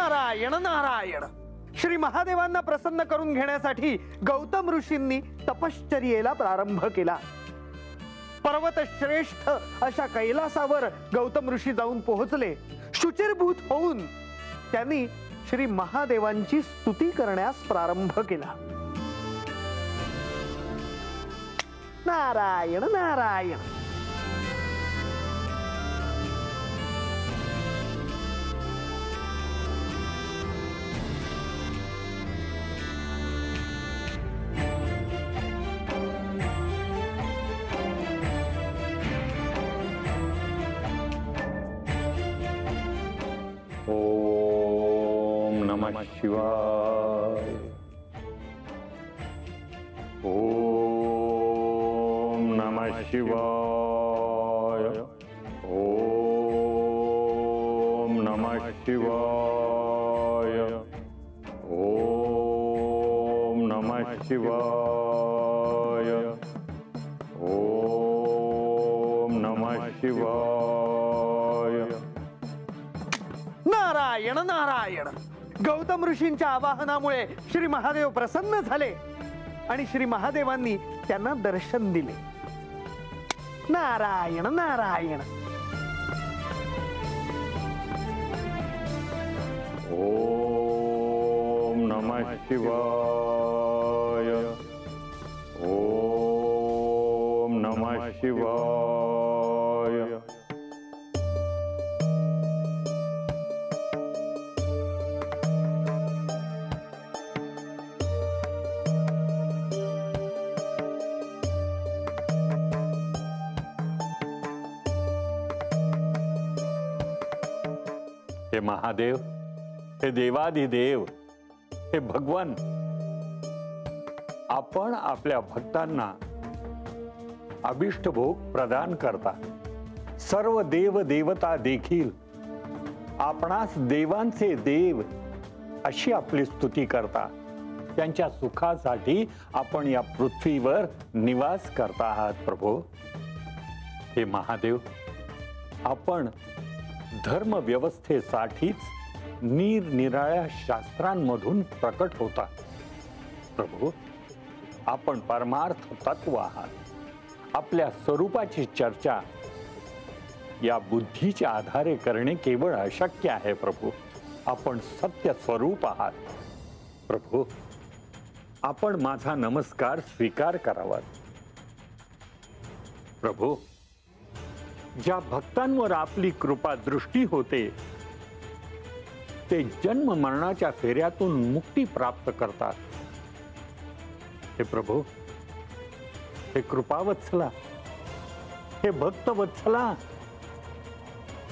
नारायण नारायण. श्री महादेवांना प्रसन्न करून घेण्यासाठी गौतम ऋषींनी तपश्चर्येला प्रारंभ केला. पर्वत श्रेष्ठ अशा कैलासावर गौतम ऋषी जाऊन पोहोचले. शुचिरभूत होऊन त्यांनी श्री महादेवांची स्तुती करण्यास प्रारंभ केला. नारायण नारायण. ओम नमः शिवाय. ओम नमः शिवाय. ओम नमः शिवाय. ओम नमः शिवाय. ओम नमः शिवाय. नारायण नारायण. गौतम ऋषींच्या आवाहनामुळे श्री महादेव प्रसन्न झाले आणि श्री महादेवांनी त्यांना दर्शन दिले. नारायण नारायण. ओम नमः शिवाय. ओम नमः शिवाय. हे महादेव, हे देवाधिदेव, हे भगवान, आपण आपल्या भक्तांना अभिष्ट भोग प्रदान करता. सर्व देव देवता देखील आपणास देवांचे देव अशी आपली स्तुती करता. त्यांच्या सुखासाठी आपण या पृथ्वीवर निवास करता आहात प्रभू. हे महादेव, आपण धर्म व्यवस्थेसाठीच निरनिराळ्या शास्त्रांमधून प्रकट होता. प्रभू, आपण परमार्थ तत्व आहात. आपल्या स्वरूपाची चर्चा या बुद्धीच्या आधारे करणे केवळ अशक्य आहे प्रभू. आपण सत्य स्वरूप आहात. प्रभू, आपण माझा नमस्कार स्वीकार करावा. प्रभू, ज्या भक्तांवर आपली कृपा दृष्टी होते ते जन्म मरणाच्या फेऱ्यातून मुक्ती प्राप्त करतात. हे प्रभू, हे कृपावत्सला, हे भक्तवत्सला,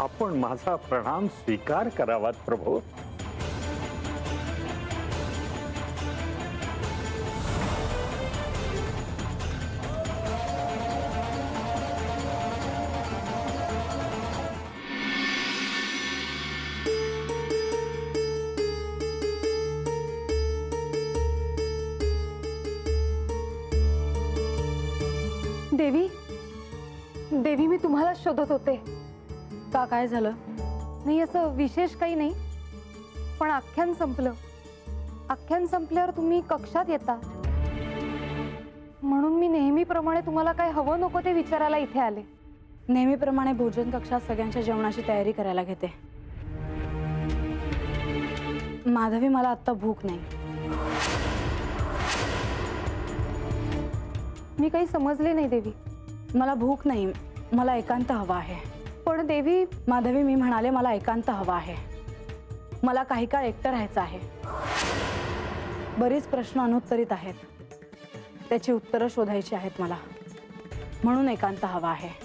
आपण माझा प्रणाम स्वीकार करावात प्रभू. देवी, देवी, मी तुम्हाला शोधत होते. का, काय झालं? नाही, असं विशेष काही नाही, पण आख्यान संपलं. आख्यान संपल्यावर तुम्ही कक्षात येता, म्हणून मी नेहमीप्रमाणे तुम्हाला काय हवं नको ते विचारायला इथे आले. नेहमीप्रमाणे भोजन कक्षात सगळ्यांच्या जेवणाची तयारी करायला घेते. माधवी, मला आता भूक नाही. मी काही समजले नाही देवी. मला भूक नाही, मला एकांत हवा आहे. पण देवी. माधवी, मी म्हणाले मला एकांत हवा आहे. मला काही काळ एकटं राहायचं आहे. बरीच प्रश्न अनुत्तरित आहेत, त्याची उत्तरं शोधायची आहेत मला, म्हणून एकांत हवा आहे.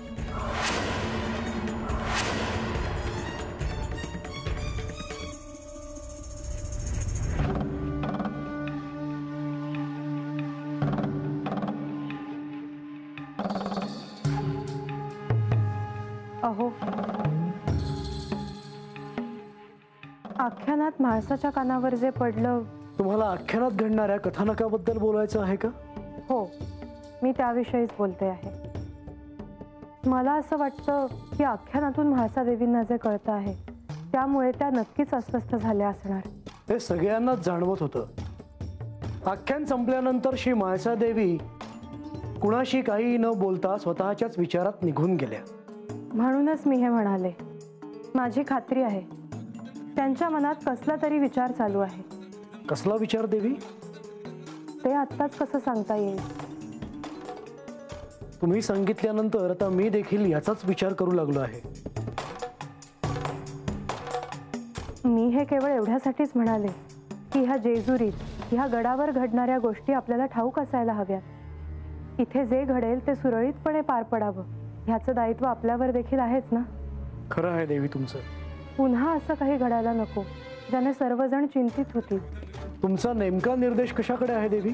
अहो, आख्यानात माणसाच्या कानावर जे पडलं. तुम्हाला आख्यानात घडणाऱ्या कथानकाबद्दल बोलायचं आहे का? हो, मी त्याविषयीच बोलते आहे. मला असं वाटतं की आख्यानातून म्हाळसा देवींना जे कळतं आहे त्यामुळे त्या नक्कीच अस्वस्थ झाल्या असणार. हे सगळ्यांनाच जाणवत होतं. आख्यान संपल्यानंतर श्री म्हाळसादेवी कुणाशी काही न बोलता स्वतःच्याच विचारात निघून गेल्या. म्हणूनच मी हे म्हणाले, माझी खात्री आहे त्यांच्या मनात कसला तरी विचार चालू आहे. कसला विचार देवी? ते आत्ताच कसं सांगता येईल. तुम्ही सांगितल्यानंतर आता मी देखील याचाच विचार करू लागलो आहे. मी हे केवळ एवढ्यासाठीच म्हणाले की ह्या जेजुरीत, ह्या गडावर घडणाऱ्या गोष्टी आपल्याला ठाऊक असायला हव्यात. इथे जे घडेल ते सुरळीतपणे पार पडावं ह्याचं दायित्व आपल्यावर देखील आहेच ना. खरं आहे देवी तुमचं. पुन्हा असं काही घडायला नको ज्याने सर्वजण चिंतित होतील. तुमचा नेमका निर्देश कशाकडे आहे देवी?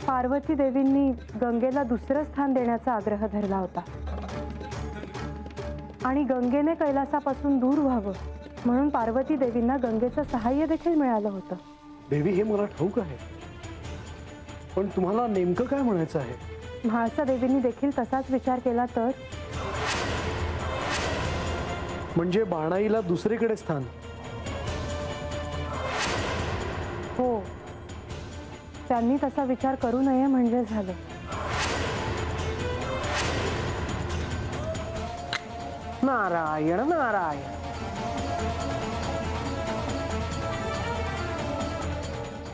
पार्वती देवींनी गंगेला दुसरं स्थान देण्याचा आग्रह धरला होता आणि गंगेने कैलासापासून दूर व्हावं म्हणून पार्वती देवींना गंगेचं सहाय्य देखील मिळालं होतं. देवी हे मला ठाऊक आहे, पण तुम्हाला नेमकं काय म्हणायचं आहे? म्हाळसा देवींनी देखील तसाच विचार केला तर? म्हणजे बाणाईला दुसरीकडे स्थान? हो, त्यांनी तसा विचार करू नये म्हणजे झालं. नारायण नारायण.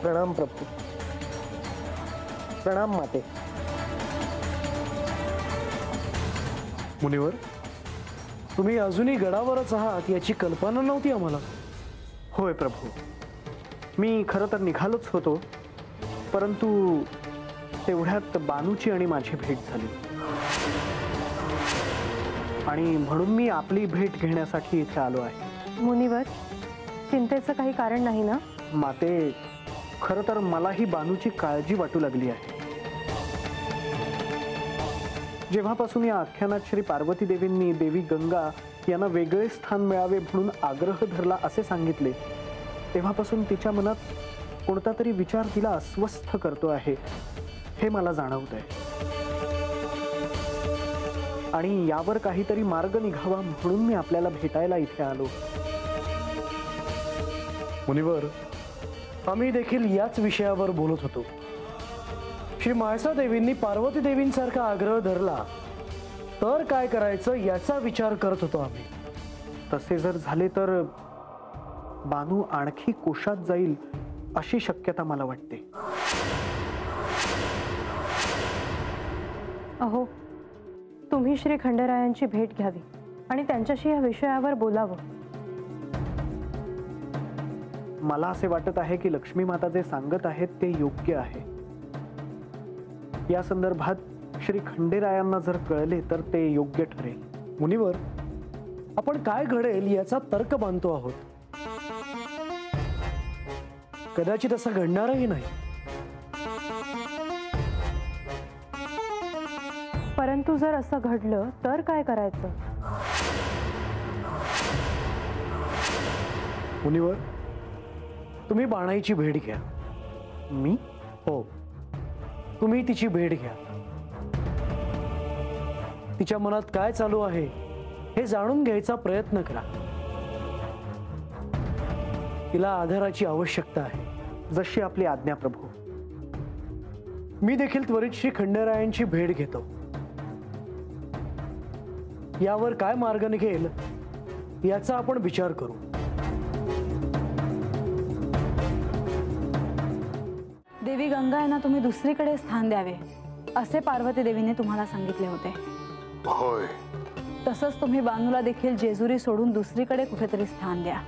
प्रणाम प्रभू. प्रणाम माते. मुनिवर, तुम्ही अजूनही गडावरच आहात याची कल्पना नव्हती आम्हाला. होय प्रभू, मी खरं तर निघालोच होतो, परंतु तेवढ्यात बानूची आणि माझी भेट झाली आणि म्हणून मी आपली भेट घेण्यासाठी इथे आलो आहे. मुनिवर, चिंतेचं काही कारण नाही ना? माते, खरं तर मलाही बानूची काळजी वाटू लागली आहे. जेव्हापासून या आख्यानात श्री पार्वती देवींनी देवी गंगा यांना वेगळे स्थान मिळावे म्हणून आग्रह धरला असे सांगितले, तेव्हापासून तिच्या मनात कोणता तरी विचार तिला अस्वस्थ करतो आहे हे मला जाणवत आहे आणि यावर काहीतरी मार्ग निघावा म्हणून मी आपल्याला भेटायला इथे आलो. मुनिवर, आम्ही देखील याच विषयावर बोलत होतो. श्री म्हाळसा देवींनी पार्वती देवींसारखा आग्रह धरला तर काय करायचं याचा विचार करत होतो आम्ही. तसे जर झाले तर बानू आणखी कोशात जाईल अशी शक्यता मला वाटते. अहो, तुम्ही श्री खंडेरायांची भेट घ्यावी आणि त्यांच्याशी या विषयावर बोलावं. मला असे वाटत आहे की लक्ष्मी माता जे सांगत आहेत ते योग्य आहे. या संदर्भात श्री खंडेरायांना जर कळले तर ते योग्य ठरेल. मुनिवर, आपण काय घडेल याचा तर्क बांधतो आहोत. कदाचित असं घडणारही नाही. परंतु जर असं घडलं तर काय करायचं? मुनिवर, तुम्ही बाणाईची भेट घ्या. मी? हो, तुम्ही तिची भेट घ्या. तिच्या मनात काय चालू आहे हे जाणून घ्यायचा प्रयत्न करा. तिला आधाराची आवश्यकता आहे. जशी आपली आज्ञा प्रभू. मी देखील त्वरित श्री खंडेरायांची भेट घेतो. यावर काय मार्ग निघेल याचा आपण विचार करू. देवी गंगा यांना तुम्ही दुसरीकडे स्थान द्यावे असे पार्वती देवीने तुम्हाला सांगितले होते. होय. तसंच तुम्ही बानूला देखील जेजुरी सोडून दुसरीकडे कुठेतरी स्थान द्या.